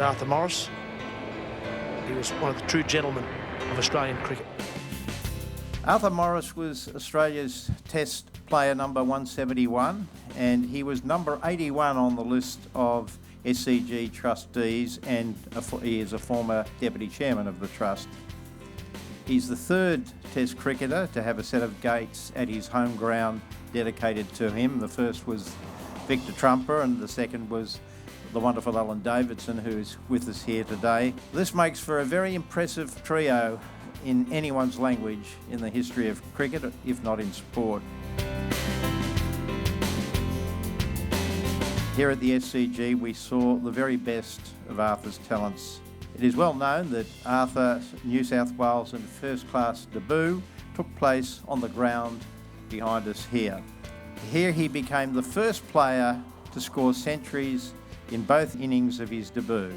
Arthur Morris. He was one of the true gentlemen of Australian cricket. Arthur Morris was Australia's Test player number 171, and he was number 81 on the list of SCG Trustees, and he is a former Deputy Chairman of the Trust. He's the third Test cricketer to have a set of gates at his home ground dedicated to him. The first was Victor Trumper, and the second was the wonderful Alan Davidson, who is with us here today. This makes for a very impressive trio in anyone's language in the history of cricket, if not in sport. Here at the SCG, we saw the very best of Arthur's talents. It is well known that Arthur's New South Wales and first-class debut took place on the ground behind us here. Here he became the first player to score centuries in both innings of his debut.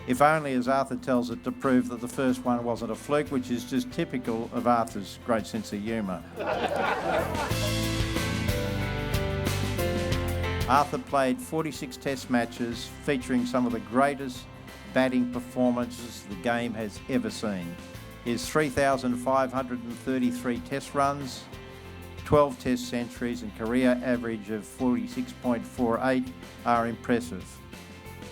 If only, as Arthur tells it, to prove that the first one wasn't a fluke, which is just typical of Arthur's great sense of humour. Arthur played 46 Test matches featuring some of the greatest batting performances the game has ever seen. His 3,533 Test runs, 12 Test centuries and career average of 46.48 are impressive,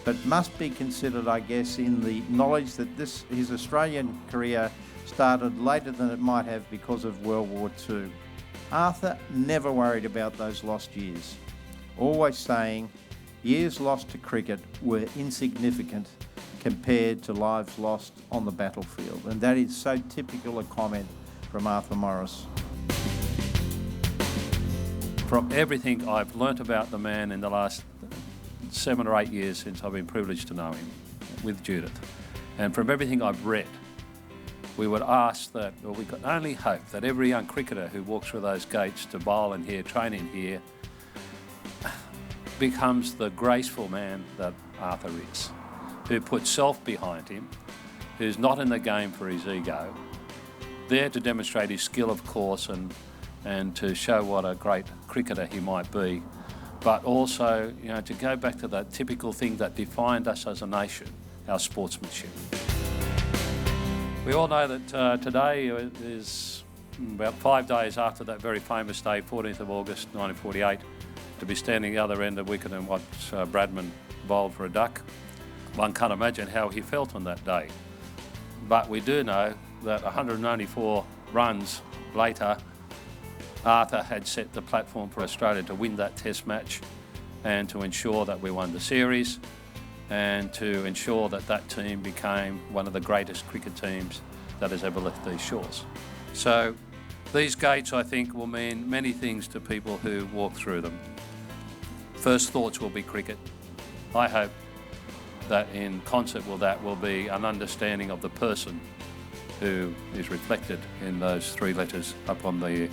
but must be considered, I guess, in the knowledge that his Australian career started later than it might have because of World War II. Arthur never worried about those lost years, always saying years lost to cricket were insignificant compared to lives lost on the battlefield. And that is so typical a comment from Arthur Morris. From everything I've learnt about the man in the last 7 or 8 years since I've been privileged to know him with Judith, and from everything I've read, we would ask that, or we could only hope that every young cricketer who walks through those gates to bowl in here, train in here, becomes the graceful man that Arthur is, who puts self behind him, who's not in the game for his ego, there to demonstrate his skill, of course, and to show what a great cricketer he might be, but also, you know, to go back to that typical thing that defined us as a nation, our sportsmanship. We all know that today is about 5 days after that very famous day, 14th of August 1948, to be standing the other end of wicket and watch Bradman bowled for a duck. One can't imagine how he felt on that day. But we do know that 194 runs later, Arthur had set the platform for Australia to win that Test match and to ensure that we won the series and to ensure that that team became one of the greatest cricket teams that has ever left these shores. So these gates, I think, will mean many things to people who walk through them. First thoughts will be cricket. I hope that in concert with that will be an understanding of the person who is reflected in those 3 letters up on the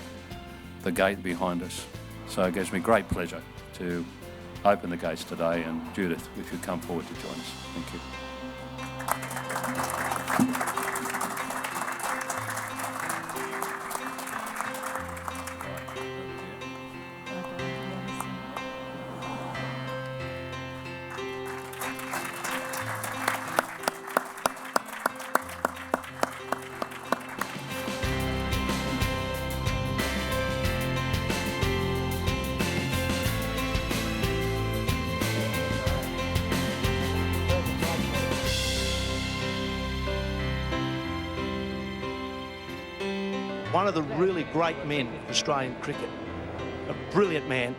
gate behind us. So it gives me great pleasure to open the gates today, and Judith, if you come forward to join us. Thank you. One of the really great men of Australian cricket, a brilliant man,